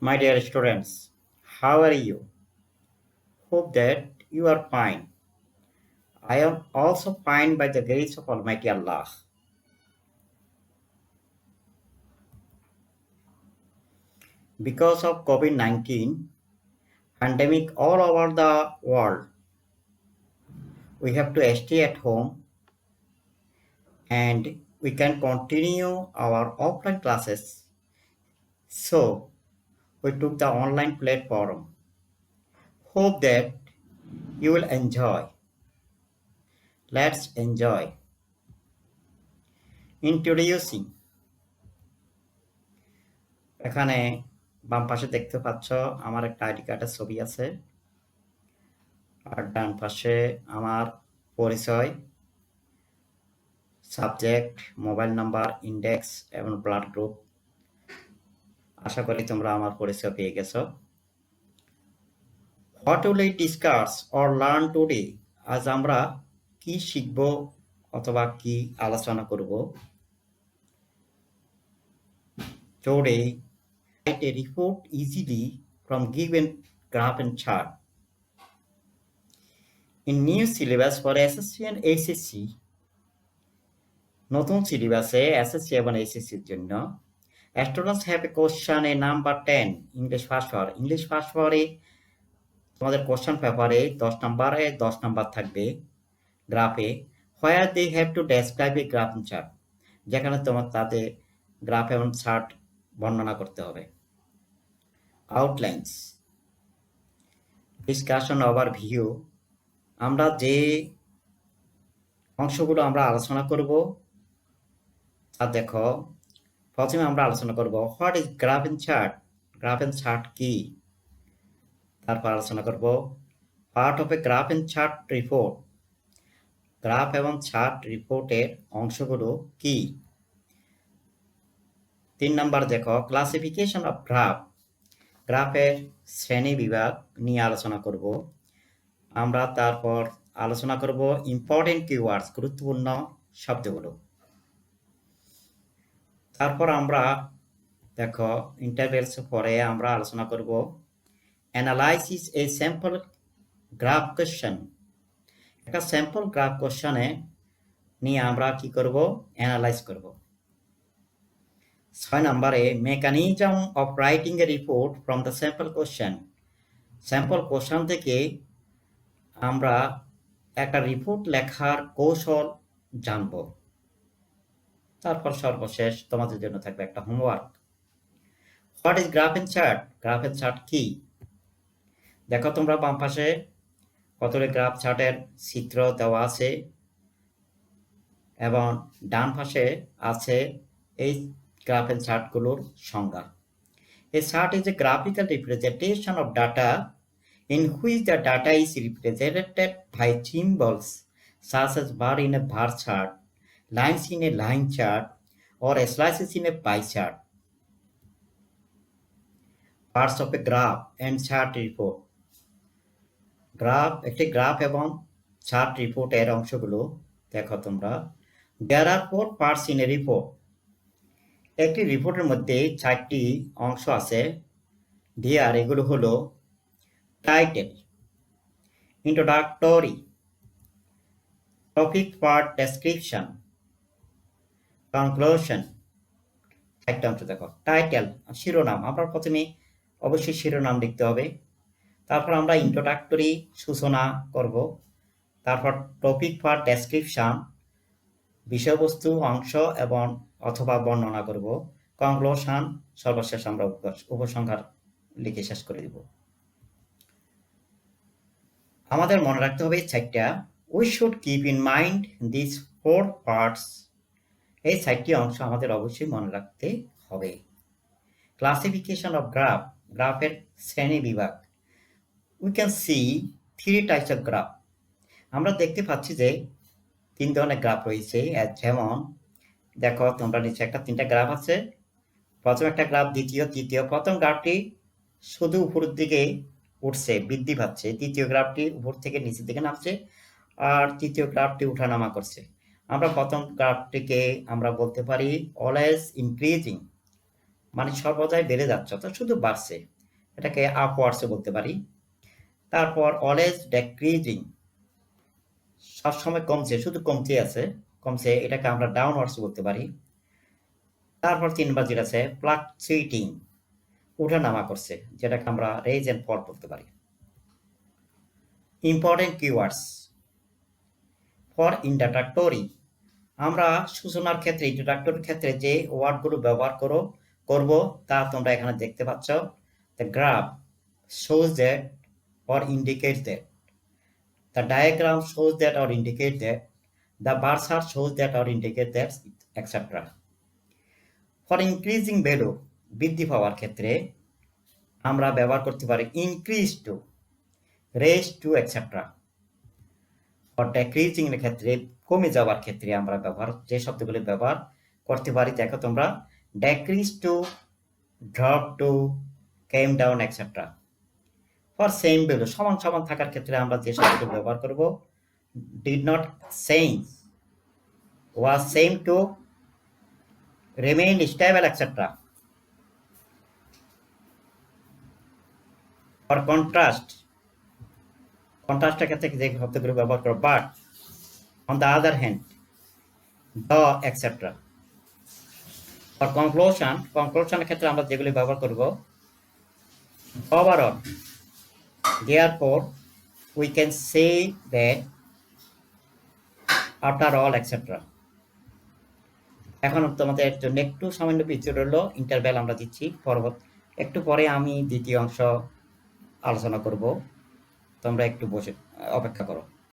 My dear students, how are you? Hope that you are fine. I am also fine by the grace of Almighty Allah. Because of COVID-19 pandemic all over the world, we have to stay at home and we can continue our offline classes. So, we took the online platform. Hope that you will enjoy. Let's enjoy. Introducing এখানে বাম পাশে দেখতে পাচ্ছ আমার একটা ID কার্ডের ছবি আছে আর ডান পাশে আমার পরিচয় সাবজেক্ট মোবাইল নাম্বার ইন্ডেক্স এবং ব্লাড গ্রুপ আশা করি তোমরা আমার পরিচয় পেয়ে গেছো what will we discuss or learn today আজ আমরা কি শিখব অথবা কি আলোচনা করব today write a report easily from given graph and chart. In new syllabus for SSC and HSC, নতুন সিলেবাসে এসএসসি এবং এইচএসসির জন্য students have a question a number 10 English first ফরে তোমাদের কোশ্চেন পেপারে 10 নম্বরে 10 নাম্বার থাকবে গ্রাফে where they have to describe a graph and chart যেখানে তোমার তাদের গ্রাফ এবং চার্ট বর্ণনা করতে হবে আউটলাইনস ডিসকাশন ওভারভিউ আমরা যে অংশগুলো আমরা আলোচনা করব তা দেখো প্রথমে আমরা আলোচনা করব what is graph and chart কি তারপর আলোচনা করব part of a graph and chart report graph এবং চার্ট রিপোর্টের অংশগুলো কি 3 নাম্বার দেখো ক্লাসিফিকেশন অফ গ্রাফের শ্রেণী বিভাগ নিয়ে আলোচনা করব আমরা তারপর আলোচনা করব ইম্পর্টেন্ট কিওয়ার্ডস গুরুত্বপূর্ণ শব্দগুলো তারপর আমরা দেখো ইন্টারভেলস পরে আমরা আলোচনা করব অ্যানালাইসিস এ স্যাম্পল গ্রাফ কোশ্চেন একটা স্যাম্পল গ্রাফ কোশ্চেনে নিয়ে আমরা কি করব অ্যানালাইজ করব 6 নম্বরে mechanism of writing A report from the sample question থেকে আমরা একটা রিপোর্ট লেখার কৌশল জানব তারপর সর্বশেষ তোমাদের জন্য থাকবে একটা homework what is graph and chart কি দেখো তোমরা বাম পাশে কতগুলি গ্রাফ চার্টের চিত্র দেওয়া আছে এবং ডান পাশে আছে এই গ্রাফ এন্ড চার্টগুলোর সংজ্ঞা A chart is a graphical representation of data in which the data is represented by symbols such as bar in a bar chart, lines in a line chart, or slices in a pie chart. Parts of a graph and chart report. একটি graph এবং chart রিপোর্টের অংশগুলো দেখো তোমরা There are 4 parts in a report. একটি রিপোর্টের মধ্যে 4টি অংশ আছে ডিয়ার এগুলো হলো title introductory topic part description conclusion একটা অংশ দেখো টাইটেল শিরোনাম আমরা প্রথমে অবশ্যই শিরোনাম লিখতে হবে তারপর আমরা ইন্ট্রোডাক্টরি সূচনা করব তারপর টপিক পার্ট ডেসক্রিপশন বিষয়বস্তু অংশ এবং অথবা বর্ণনা করব কনক্লুশন সর্বশেষ আমরা উপসংহার লিখে শেষ করে দিব আমাদের মনে রাখতে হবে চারটা we should keep in mind this 4 parts এই 4টি অংশ আমাদের অবশ্যই মনে রাখতে হবে ক্লাসিফিকেশন অফ গ্রাফের শ্রেণী বিভাগ we can see 3 types of graph আমরা দেখতে পাচ্ছি যে 3 ধরনের গ্রাফ রয়েছে যেমন দেখো তোমরা নিচে একটা 3টা গ্রাফ আছে প্রথম একটা গ্রাফ তৃতীয় প্রথম গ্রাফটি শুধু উপরের দিকে উঠছে বৃদ্ধি পাচ্ছে দ্বিতীয় গ্রাফটি উপর থেকে নিচের দিকে নামছে আর তৃতীয় গ্রাফটি উঠানামা করছে আমরা প্রথম গ্রাফটিকে আমরা বলতে পারি অলওয়েজ ইনক্রিজিং মানে সর্বদাই বেড়ে যাচ্ছে অর্থাৎ শুধু বাড়ছে এটাকে আপওয়ার্ডসও বলতে পারি। তারপর অলওয়েজ ডিক্রিজিং, সবসময় কমছে, শুধু কমতে আছে, কমছে, এটাকে আমরা ডাউনওয়ার্ডস বলতে পারি। তারপর 3 নম্বর যেটা আছে ফ্লাকচুয়েটিং, ওঠানামা করছে, যেটাকে আমরা রেজ এন্ড ফল বলতে পারি। ইম্পর্টেন্ট কিওয়ার্ডস ফর ইন্ট্রোডাক্টরি, আমরা সূচনার ক্ষেত্রে, ইন্ট্রোডাক্টরির ক্ষেত্রে যে ওয়ার্ডগুলো ব্যবহার করব তা তোমরা এখানে দেখতে পাচ্ছ। The graph shows that or indicates that, the diagram shows that or indicates that, the bar chart shows that or indicates that, etc. For increasing value, বৃদ্ধি পাওয়ার ক্ষেত্রে আমরা ব্যবহার করতে পারি increase to, raise to, etcetera. For decreasing এর ক্ষেত্রে, কমে যাওয়ার ক্ষেত্রে আমরা যে শব্দগুলি ব্যবহার করতে পারি, দেখো তোমরা, decrease to, drop to, came down, extra. For same value, সমান সমান থাকার ক্ষেত্রে আমরা যে শব্দটি ব্যবহার করব, did not change, was same to, remain stable, extra. For contrast, কন্ট্রাস্টের ক্ষেত্রে যে শব্দগুলো ব্যবহার করব, but, on the other hand, the, extra. For conclusion, কনক্লুশনের ক্ষেত্রে আমরা যেগুলি ব্যবহার করব, overall, therefore we can say that, after all, etc. এখন তোমাদের জন্য একটু সামান্য বিরতি রইল, ইন্টারভ্যাল আমরা দিচ্ছি। একটু পরে আমি দ্বিতীয় অংশ আলোচনা করব, তোমরা একটু বসে অপেক্ষা করো।